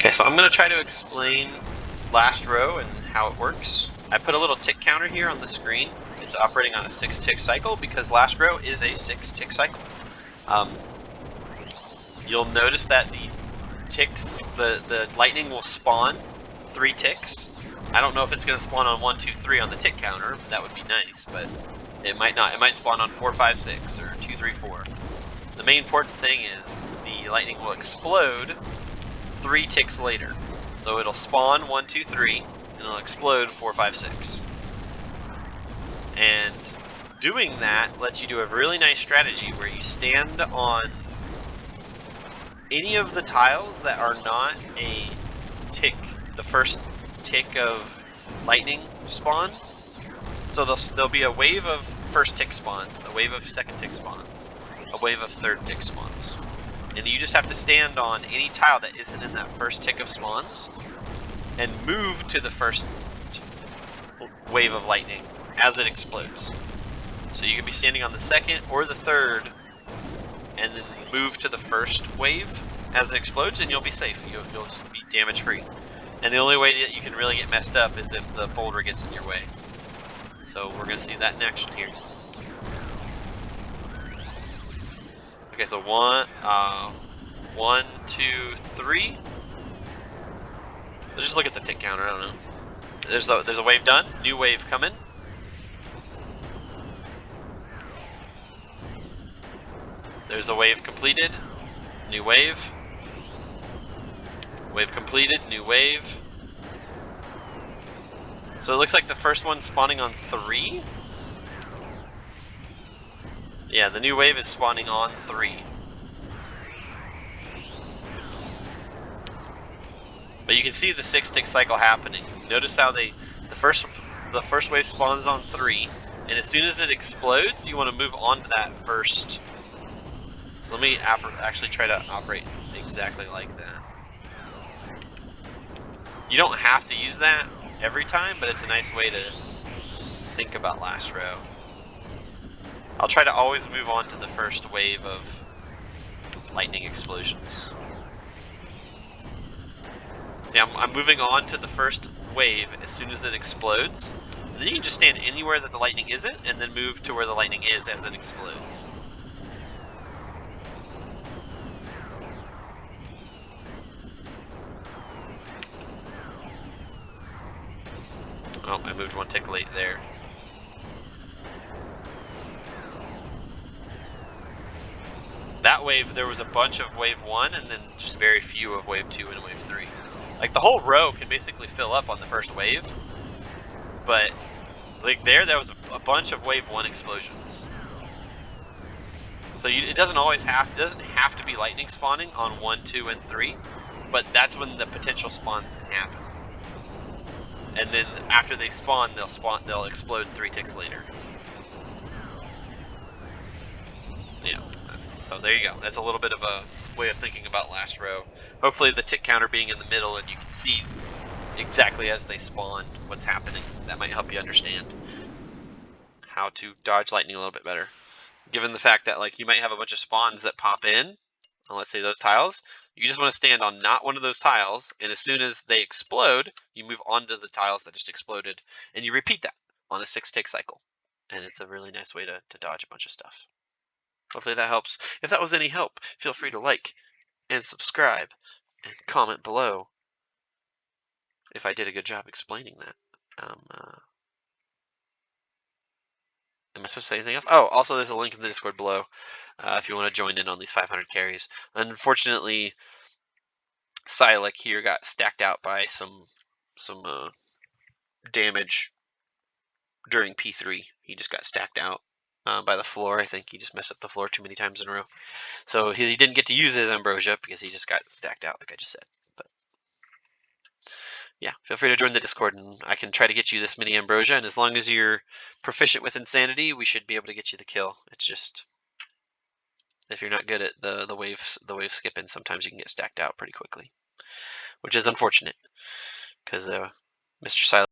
Okay, so I'm going to try to explain last row and how it works. I put a little tick counter here on the screen. It's operating on a 6-tick cycle because last row is a 6-tick cycle. You'll notice that the ticks, the lightning will spawn 3 ticks. I don't know if it's going to spawn on 1, 2, 3 on the tick counter. That would be nice, but it might not. It might spawn on 4, 5, 6 or 2, 3, 4. The main important thing is the lightning will explode 3 ticks later. So it'll spawn 1, 2, 3, and it'll explode 4, 5, 6. And doing that lets you do a really nice strategy where you stand on any of the tiles that are not a tick, the first tick of lightning spawn. So there'll be a wave of first tick spawns, a wave of second tick spawns, a wave of third tick spawns. And you just have to stand on any tile that isn't in that first tick of spawns and move to the first wave of lightning as it explodes. So you can be standing on the second or the third and then move to the first wave as it explodes and you'll be safe. You'll just be damage free. And the only way that you can really get messed up is if the boulder gets in your way. So we're going to see that in action here. Okay, so 1, 2, 3. Let's just look at the tick counter. I don't know. There's a wave done. New wave coming. There's a wave completed. New wave. Wave completed. New wave. So it looks like the first one's spawning on 3. Yeah, the new wave is spawning on 3. But you can see the 6-tick cycle happening. Notice how the first wave spawns on 3, and as soon as it explodes, you want to move on to that first. So let me actually try to operate exactly like that. You don't have to use that every time, but it's a nice way to think about last row. I'll try to always move on to the first wave of lightning explosions. See, I'm moving on to the first wave as soon as it explodes. And then you can just stand anywhere that the lightning isn't and then move to where the lightning is as it explodes. Oh, I moved 1 tick late there. That wave, there was a bunch of wave 1 and then just very few of wave 2 and wave 3. Like the whole row can basically fill up on the first wave, but like there was a bunch of wave 1 explosions. So it doesn't have to be lightning spawning on 1, 2, and 3, but that's when the potential spawns can happen. And then after they spawn, they'll explode 3 ticks later. Yeah. So there you go. That's a little bit of a way of thinking about last row. Hopefully the tick counter being in the middle and you can see exactly as they spawn what's happening. That might help you understand how to dodge lightning a little bit better. Given the fact that like you might have a bunch of spawns that pop in, on, let's say those tiles, you just want to stand on not one of those tiles, and as soon as they explode, you move on to the tiles that just exploded, and you repeat that on a 6-tick cycle. And it's a really nice way to dodge a bunch of stuff. Hopefully that helps. If that was any help, feel free to like and subscribe and comment below if I did a good job explaining that. Am I supposed to say anything else? Oh, also there's a link in the Discord below if you want to join in on these 500 carries. Unfortunately, Silac here got stacked out by some damage during P3. He just got stacked out by the floor. I think he just messed up the floor too many times in a row. So he didn't get to use his ambrosia because he just got stacked out, like I just said. But yeah, feel free to join the Discord, and I can try to get you this many ambrosia. And as long as you're proficient with insanity, we should be able to get you the kill. It's just if you're not good at the wave skipping, sometimes you can get stacked out pretty quickly, which is unfortunate because Mr. Silac